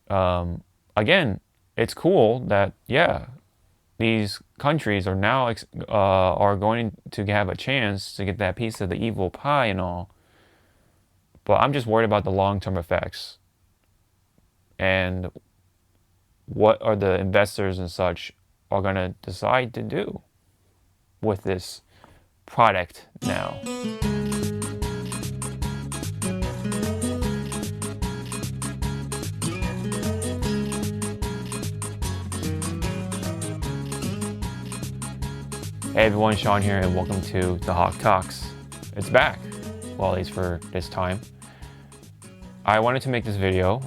Again, it's cool that, yeah, these countries are now are going to have a chance to get that piece of the evil pie and all. But I'm just worried about the long-term effects and what are the investors and such are going to decide to do with this product now. Hey everyone, Sean here, and welcome to the Hawke Talks. It's back, well, at least for this time. I wanted to make this video.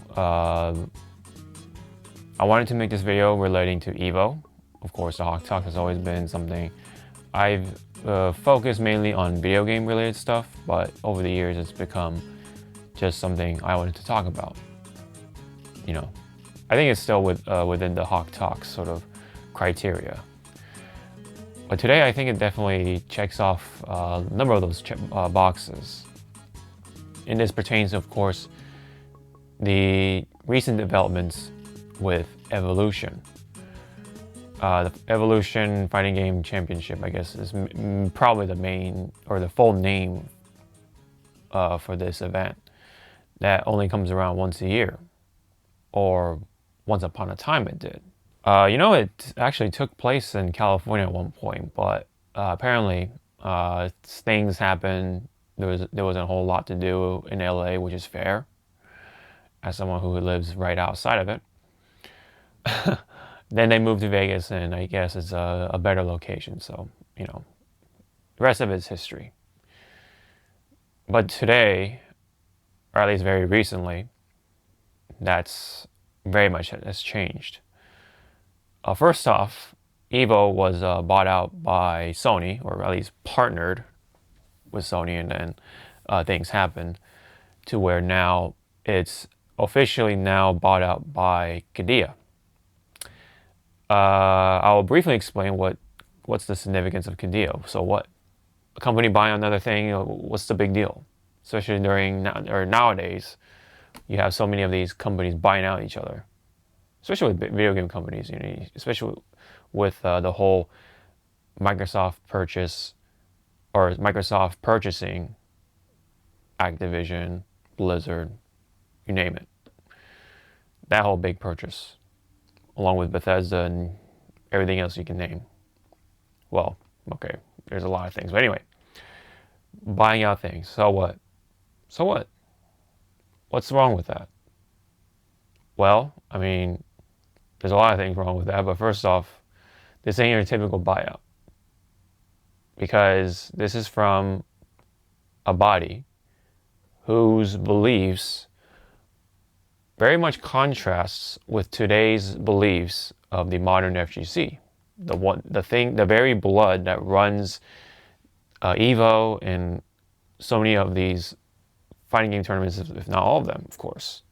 Relating to EVO. Of course, the Hawke Talk has always been something I've focused mainly on video game related stuff, but over the years it's become just something I wanted to talk about. You know, I think it's still within the Hawke Talk sort of criteria. But today I think it definitely checks off a number of those boxes. And this pertains, of course, the recent developments with Evolution. The Evolution Fighting Game Championship, I guess, is probably the main or the full name for this event that only comes around once a year, or once upon a time it did. It actually took place in California at one point, but apparently things happened. There wasn't a whole lot to do in LA, which is fair, as someone who lives right outside of it. Then they moved to Vegas, and I guess it's a better location. So, the rest of it's history. But today, or at least very recently, that's very much has changed. First off, EVO was bought out by Sony, or at least partnered with Sony, and then things happened to where now it's officially now bought out by Qiddiya. I'll briefly explain what's the significance of Qiddiya. So what? A company buying another thing, what's the big deal? Especially nowadays, you have so many of these companies buying out each other. Especially with video game companies, especially with the whole Microsoft purchase, or Microsoft purchasing Activision, Blizzard, you name it. That whole big purchase, along with Bethesda and everything else you can name. Well, okay, there's a lot of things. But anyway, buying out things. So what? So what? What's wrong with that? Well, I mean, there's a lot of things wrong with that, but first off, this ain't your typical buyout. Because this is from a body whose beliefs very much contrasts with today's beliefs of the modern FGC. The very blood that runs EVO and so many of these fighting game tournaments, if not all of them, of course.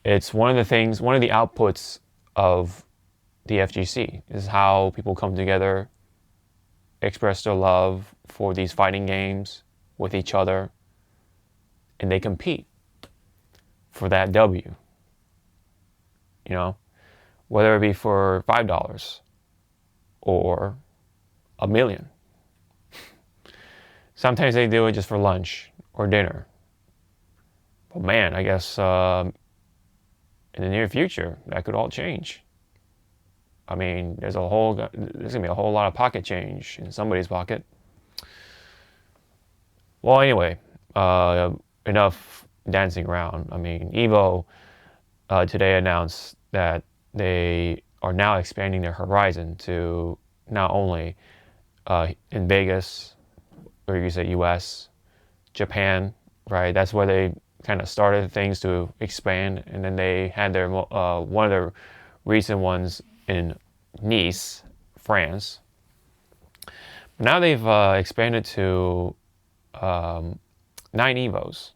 It's one of the outputs of the FGC is how people come together, express their love for these fighting games with each other, and they compete for that W. Whether it be for $5 or $1 million. Sometimes they do it just for lunch or dinner. But man, I guess in the near future, that could all change. I mean, there's gonna be a whole lot of pocket change in somebody's pocket. Well, anyway, enough dancing around. I mean, EVO today announced that they are now expanding their horizon to not only in Vegas, or you say US, Japan, right? That's where they kind of started things to expand, and then they had their one of their recent ones in Nice, France. But now they've expanded to 9 EVOs.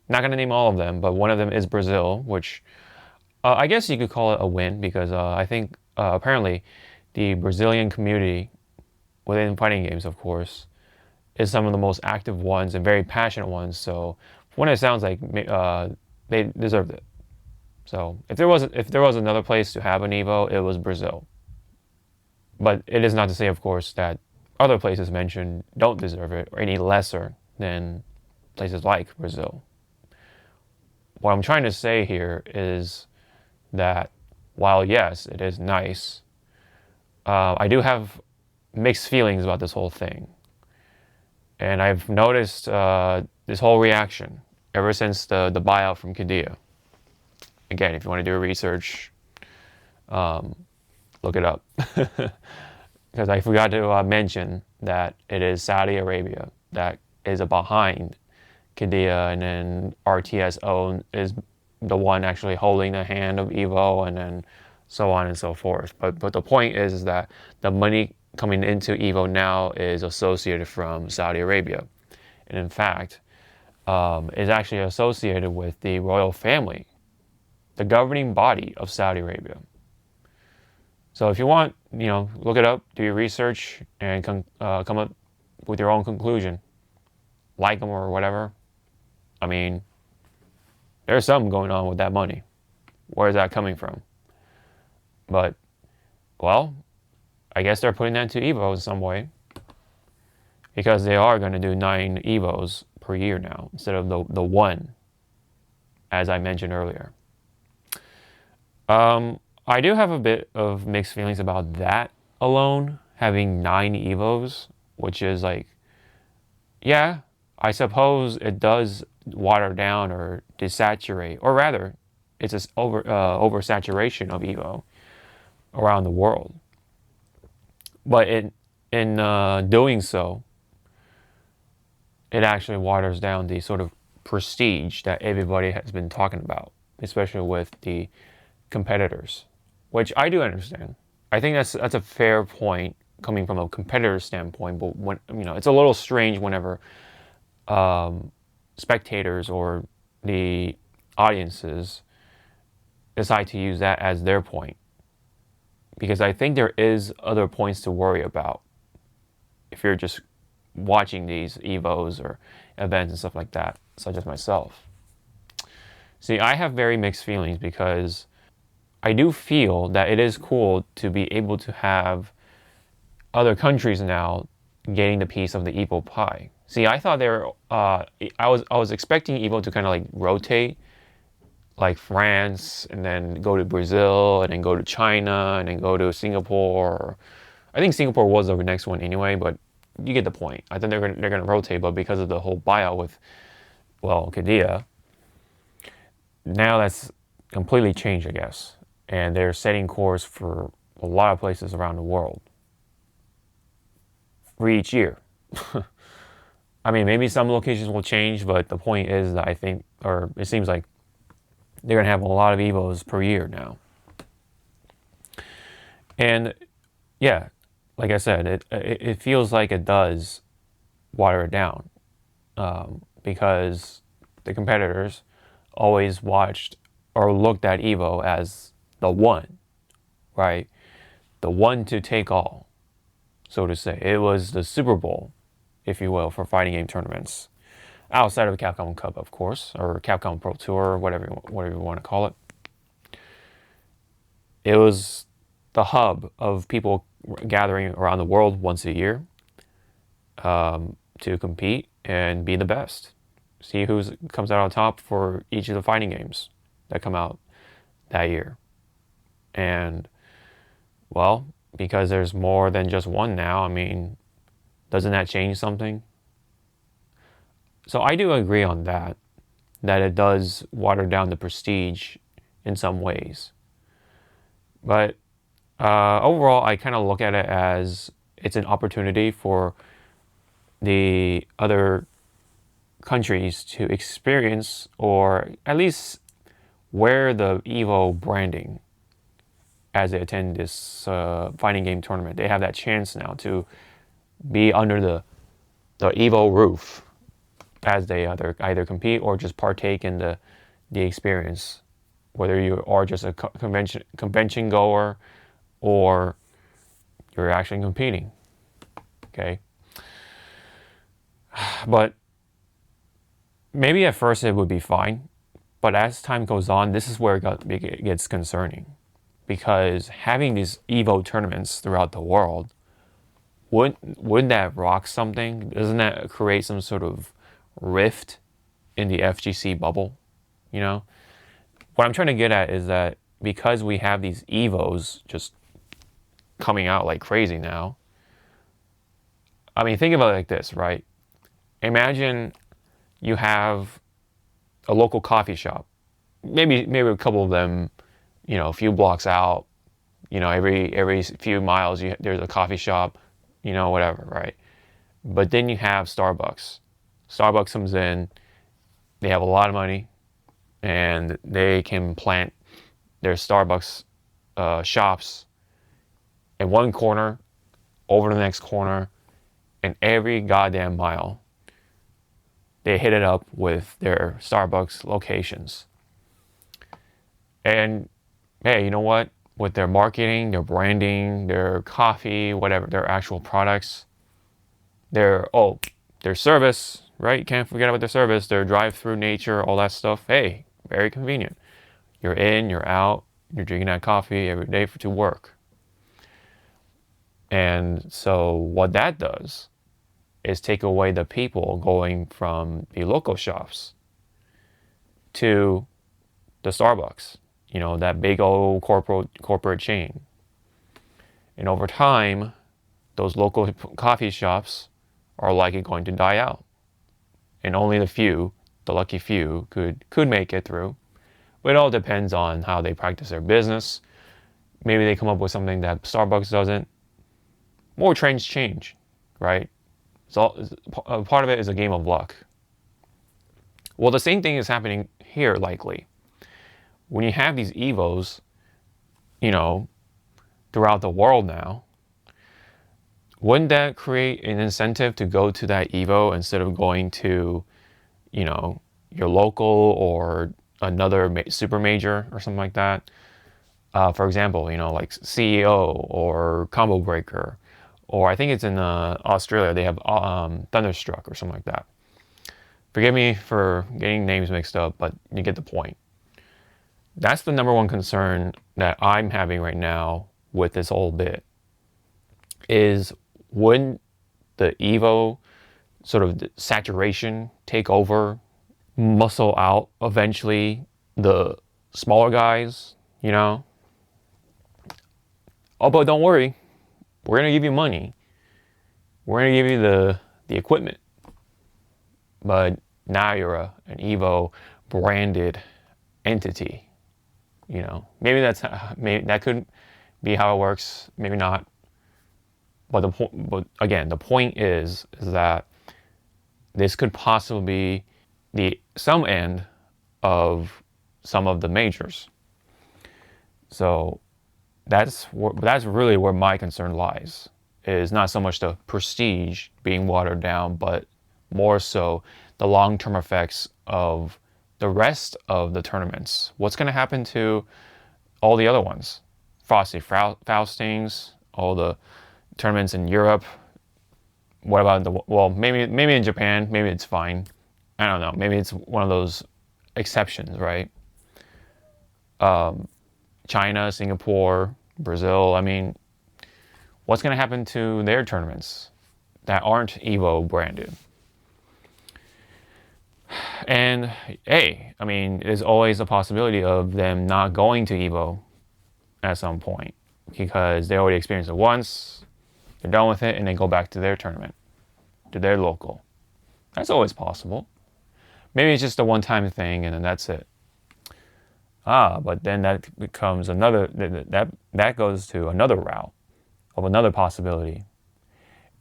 Not going to name all of them, but one of them is Brazil, which I guess you could call it a win, because I think apparently the Brazilian community within fighting games, of course, is some of the most active ones and very passionate ones. So when it sounds like they deserved it. So if there was another place to have an EVO, it was Brazil. But it is not to say, of course, that other places mentioned don't deserve it or any lesser than places like Brazil. What I'm trying to say here is that while yes, it is nice, I do have mixed feelings about this whole thing. And I've noticed this whole reaction ever since the buyout from Qiddiya. Again, if you want to do research, look it up. Because I forgot to mention that it is Saudi Arabia that is behind Qiddiya, and then RTS is the one actually holding the hand of EVO, and then so on and so forth. But the point is that the money coming into EVO now is associated from Saudi Arabia, and in fact, is actually associated with the royal family, the governing body of Saudi Arabia. So if you want, look it up, do your research, and come up with your own conclusion. Like them or whatever. I mean, there's something going on with that money. Where is that coming from? But, well, I guess they're putting that to EVO in some way. Because they are going to do 9 EVOs per year now, instead of the one, as I mentioned earlier. I do have a bit of mixed feelings about that alone, having 9 EVOs, which is like, yeah, I suppose it does water down or desaturate, or rather, it's an oversaturation of EVO around the world. But in doing so, it actually waters down the sort of prestige that everybody has been talking about, especially with the competitors, which I do understand. I think that's a fair point coming from a competitor standpoint, but when it's a little strange whenever spectators or the audiences decide to use that as their point, because I think there is other points to worry about if you're just watching these EVOs or events and stuff like that, such as myself. See, I have very mixed feelings because I do feel that it is cool to be able to have other countries now getting the piece of the EVO pie. See, I thought I was expecting EVO to kind of like rotate, like France, and then go to Brazil, and then go to China, and then go to Singapore. I think Singapore was the next one anyway, but you get the point. I think they're gonna rotate, but because of the whole buyout with, well, Qiddiya, now that's completely changed, I guess. And they're setting course for a lot of places around the world for each year. I mean, maybe some locations will change, but the point is that I think, or it seems like they're going to have a lot of EVOs per year now. And yeah, like I said, it feels like it does water it down because the competitors always watched or looked at EVO as the one, right? The one to take all, so to say. It was the Super Bowl, if you will, for fighting game tournaments. Outside of the Capcom Cup, of course, or Capcom Pro Tour, whatever you want to call it. It was the hub of people gathering around the world once a year to compete and be the best. See who comes out on top for each of the fighting games that come out that year. And, well, because there's more than just one now, I mean, doesn't that change something? So I do agree on that it does water down the prestige in some ways. But overall, I kind of look at it as it's an opportunity for the other countries to experience or at least wear the EVO branding as they attend this fighting game tournament. They have that chance now to be under the EVO roof as they either compete or just partake in the experience, whether you are just a convention goer or you're actually competing. Okay, but maybe at first it would be fine But as time goes on, this is where it gets concerning, because having these EVO tournaments throughout the world, wouldn't that rock something? Doesn't that create some sort of rift in the FGC bubble? You know, what I'm trying to get at is that because we have these EVOs just coming out like crazy now. I mean, think about it like this, right? Imagine you have a local coffee shop, maybe a couple of them, a few blocks out. Every few miles there's a coffee shop, whatever, right? But then you have Starbucks. Starbucks comes in, they have a lot of money, and they can plant their Starbucks shops in one corner, over the next corner, and every goddamn mile. They hit it up with their Starbucks locations. And hey, you know what? With their marketing, their branding, their coffee, whatever, their actual products, their service, right? Can't forget about their service, their drive-through nature, all that stuff. Hey, very convenient. You're in, you're out, you're drinking that coffee every day to work. And so what that does is take away the people going from the local shops to the Starbucks, that big old corporate chain. And over time, those local coffee shops are likely going to die out. And only the lucky few, could make it through. But it all depends on how they practice their business. Maybe they come up with something that Starbucks doesn't. More trends change, right? So part of it is a game of luck. Well, the same thing is happening here, likely. When you have these EVOs, throughout the world now, wouldn't that create an incentive to go to that EVO instead of going to, your local or another super major or something like that? For example, like CEO or Combo Breaker, or I think it's in Australia, they have Thunderstruck or something like that. Forgive me for getting names mixed up, but you get the point. That's the number one concern that I'm having right now with this whole bit, is wouldn't the EVO sort of saturation take over, muscle out eventually the smaller guys, Oh, but don't worry. We're going to give you money. We're going to give you the equipment. But now you're an EVO branded entity. Maybe that could be how it works. Maybe not. But the point is that this could possibly be some end of some of the majors. So that's really where my concern lies, is not so much the prestige being watered down, but more so the long-term effects of the rest of the tournaments. What's going to happen to all the other ones? Frosty Faustings, all the tournaments in Europe. What about maybe in Japan, maybe it's fine. I don't know. Maybe it's one of those exceptions, right? China, Singapore, Brazil. I mean, what's going to happen to their tournaments that aren't EVO branded? And hey, I mean, there's always a possibility of them not going to EVO at some point, because they already experienced it once, they're done with it, and they go back to their tournament, to their local. That's always possible. Maybe it's just a one-time thing, and then that's it. But then that becomes that goes to another route of another possibility.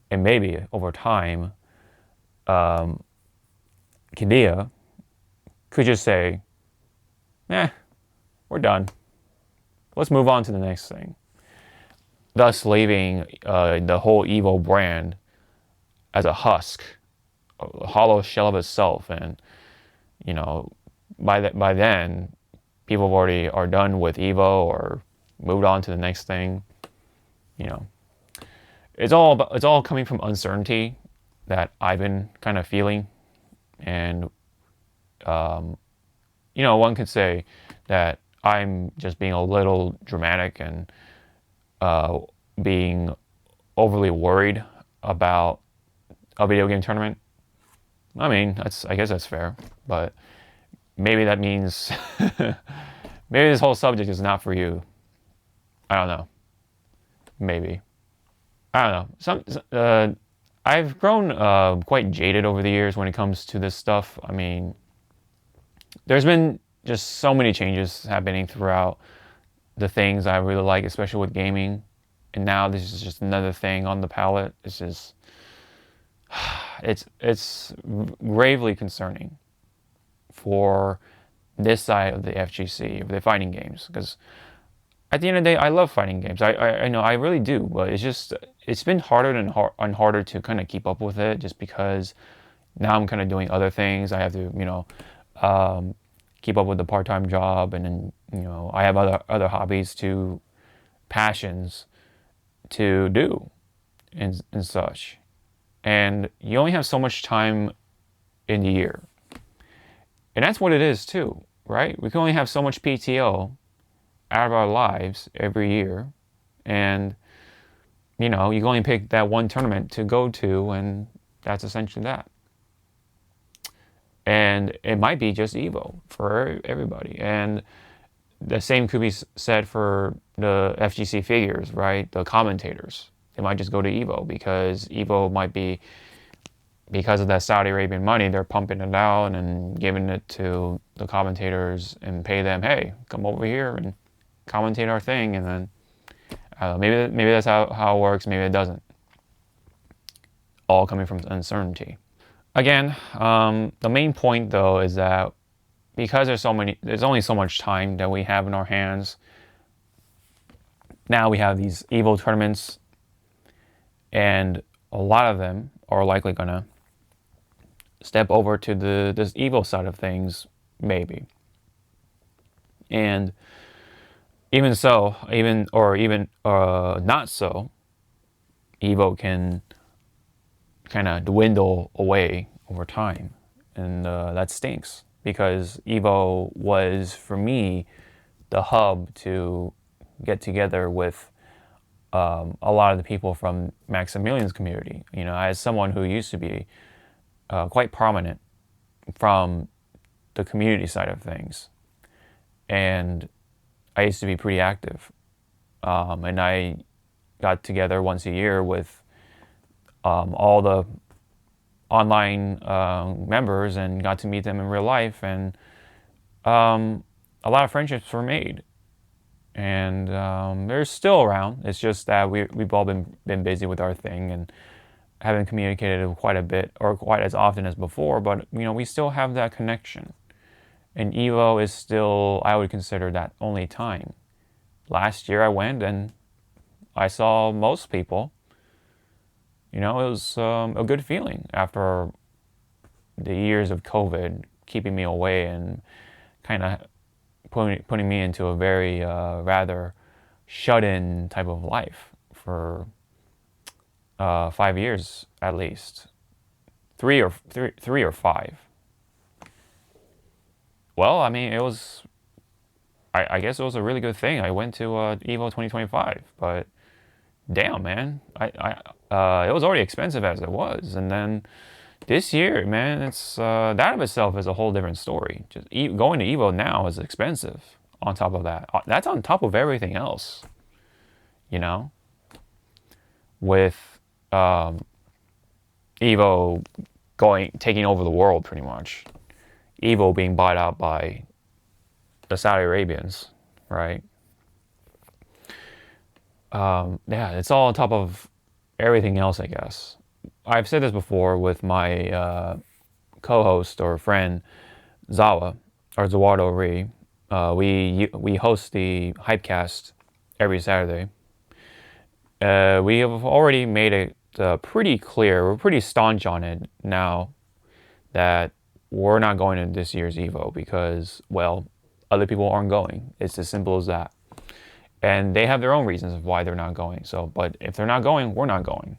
And maybe over time, Qiddiya could just say, we're done. Let's move on to the next thing. Thus leaving the whole EVO brand as a husk, a hollow shell of itself. And, by then, people already are done with EVO or moved on to the next thing. It's all coming from uncertainty that I've been kind of feeling, and one could say that I'm just being a little dramatic and uh, being overly worried about a video game tournament. I mean, I guess that's fair, but maybe that means maybe this whole subject is not for you. I don't know. Maybe. I don't know. I've grown quite jaded over the years when it comes to this stuff. I mean, there's been just so many changes happening throughout the things I really like, especially with gaming. And now this is just another thing on the palette. It's gravely concerning for this side of the FGC, of the fighting games, because at the end of the day, I love fighting games. I know I really do, but it's been harder and harder to kind of keep up with it, just because now I'm kind of doing other things. I have to keep up with the part-time job, and then I have other hobbies to passions to do and such. And you only have so much time in the year. And that's what it is too, right? We can only have so much PTO out of our lives every year. And, you can only pick that one tournament to go to, and that's essentially that. And it might be just EVO for everybody. And the same could be said for the FGC figures, right? The commentators. They might just go to EVO because EVO might be, because of that Saudi Arabian money, they're pumping it out and giving it to the commentators and pay them, hey, come over here and commentate our thing. And then maybe that's how it works. Maybe it doesn't. All coming from uncertainty. Again, the main point though is that because there's only so much time that we have in our hands. Now we have these EVO tournaments, and a lot of them are likely gonna step over to this EVO side of things, maybe. And even so, even not so, EVO can kind of dwindle away over time, and that stinks, because EVO was, for me, the hub to get together with a lot of the people from Maximilian's community. As someone who used to be quite prominent from the community side of things, and I used to be pretty active, and I got together once a year with all the online members and got to meet them in real life, and a lot of friendships were made, and they're still around. It's just that we've all been busy with our thing and haven't communicated quite a bit or quite as often as before, but we still have that connection. And EVO is still, I would consider that only time. Last year I went and I saw most people. It was a good feeling after the years of COVID keeping me away and kind of putting me into a very rather shut-in type of life for 5 years at least, three or 5. Well, I mean, I guess it was a really good thing. I went to EVO 2025, but damn, man, it was already expensive as it was, and then this year, man, it's that of itself is a whole different story. Just going to EVO now is expensive. On top of that, that's on top of everything else, with EVO taking over the world pretty much. EVO being bought out by the Saudi Arabians, right? Yeah, it's all on top of everything else, I guess. I've said this before with my co-host or friend Zawa or Zawardo Ri. We host the Hypecast every Saturday. We have already made it pretty clear. We're pretty staunch on it now that we're not going to this year's EVO because, well, other people aren't going. It's as simple as that. And they have their own reasons of why they're not going. So, but if they're not going, we're not going.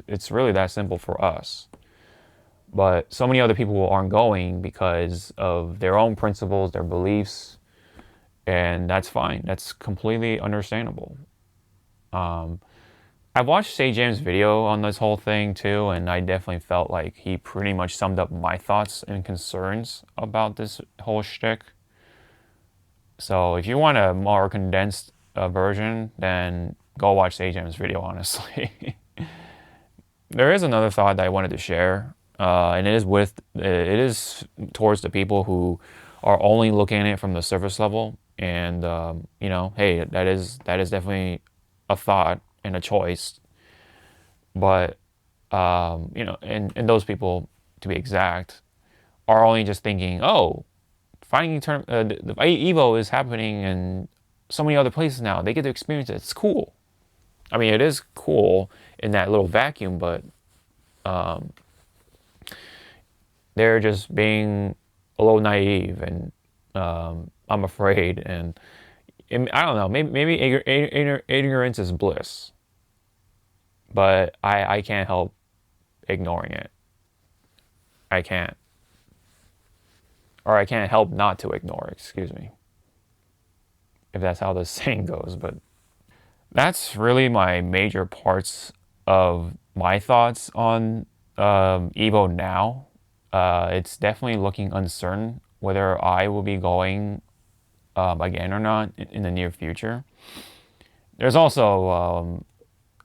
It's really that simple for us. But so many other people aren't going because of their own principles, their beliefs, and that's fine. That's completely understandable. Um, I watched Say James' video on this whole thing too, and I definitely felt like he pretty much summed up my thoughts and concerns about this whole shtick. So if you want a more condensed version, then go watch Say James' video, honestly. There is another thought that I wanted to share, and it is towards the people who are only looking at it from the surface level. And hey, that is definitely a thought and a choice. But and those people, to be exact, are only just thinking, oh, the EVO is happening in so many other places now. They get to experience it. It's cool. I mean, it is cool in that little vacuum, but um, they're just being a little naive, and I'm afraid. And I don't know. Maybe ignorance is bliss, but I can't help ignoring it. I can't, or I can't help not to ignore it. Excuse me, if that's how the saying goes. But that's really my major parts of my thoughts on EVO now. It's definitely looking uncertain whether I will be going again or not in the near future. There's also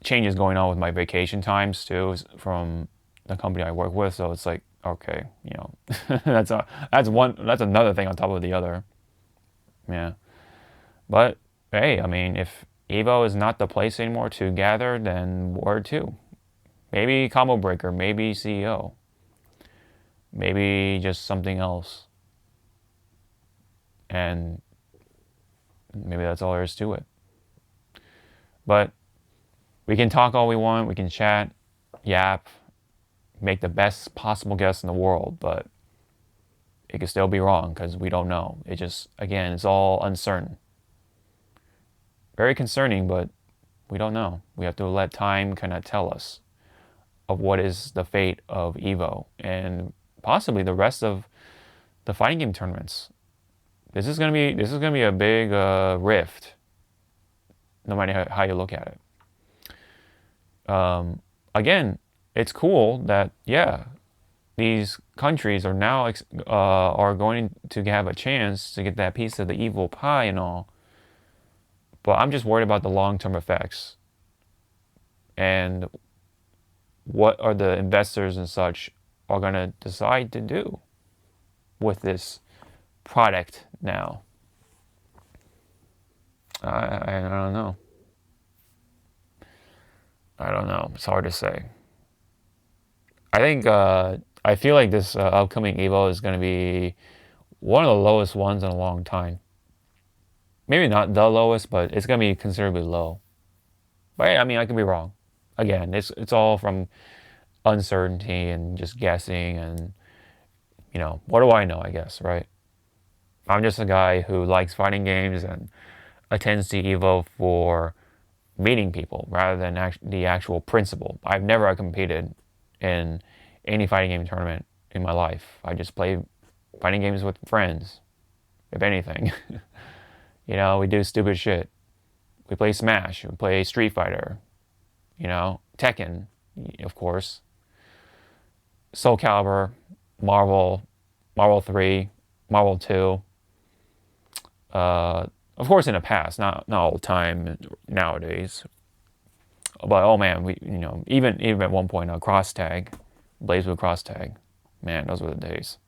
changes going on with my vacation times too from the company I work with. So it's like, okay, that's another thing on top of the other. Yeah, but hey, I mean, if EVO is not the place anymore to gather, then where to? Maybe combo breaker, maybe CEO, maybe just something else, and maybe that's all there is to it. But we can talk all we want, we can chat, yap, make the best possible guess in the world, but it could still be wrong because we don't know. It just, again, it's all uncertain. Very concerning, but we don't know. We have to let time kind of tell us of what is the fate of EVO and possibly the rest of the fighting game tournaments. This is gonna be a big rift, no matter how you look at it. Again, it's cool that these countries are now are going to have a chance to get that piece of the evil pie and all. But I'm just worried about the long-term effects and what are the investors and such are going to decide to do with this product now. I don't know. I don't know. It's hard to say. I think I feel like this upcoming EVO is going to be one of the lowest ones in a long time. Maybe not the lowest, but it's going to be considerably low. But I mean, I could be wrong. Again, it's all from uncertainty and just guessing, and what do I know? I guess, right? I'm just a guy who likes fighting games and attends to EVO for meeting people rather than the actual principle. I've never competed in any fighting game tournament in my life. I just play fighting games with friends, if anything. We do stupid shit. We play Smash, we play Street Fighter, Tekken, of course, Soul Calibur, Marvel, Marvel 3, Marvel 2. Of course, in the past, not all the time nowadays. But oh man, we even at one point cross tag, Blaze with cross tag, man, those were the days.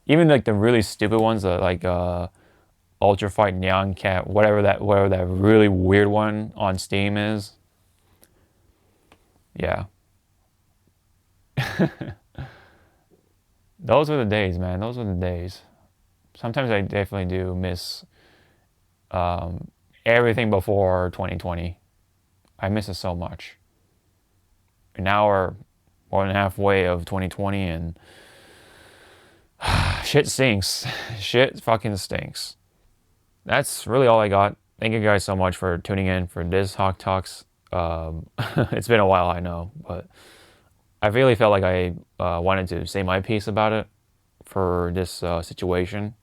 Even like the really stupid ones, like Ultra Fight Neon Cat, whatever that really weird one on Steam is. Yeah. Those were the days, man. Those were the days. Sometimes I definitely do miss everything before 2020. I miss it so much. And now we're more than halfway of 2020 and shit stinks. Shit fucking stinks. That's really all I got. Thank you guys so much for tuning in for this Hawke Talks. It's been a while, I know, but I really felt like I wanted to say my piece about it for this situation.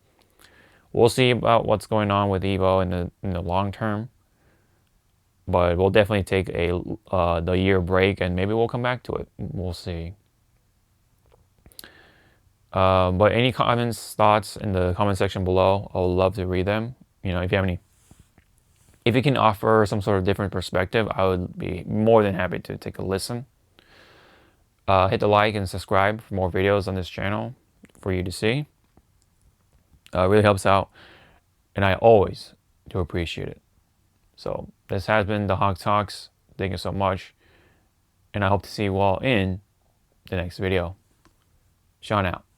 We'll see about what's going on with EVO in the long term, but we'll definitely take the year break and maybe we'll come back to it. We'll see. But any comments, thoughts in the comment section below, I would love to read them. You know, if you have any, if you can offer some sort of different perspective, I would be more than happy to take a listen. Hit the like and subscribe for more videos on this channel for you to see. It really helps out, and I always do appreciate it. So this has been the Hawke Talks. Thank you so much, and I hope to see you all in the next video. Sean out.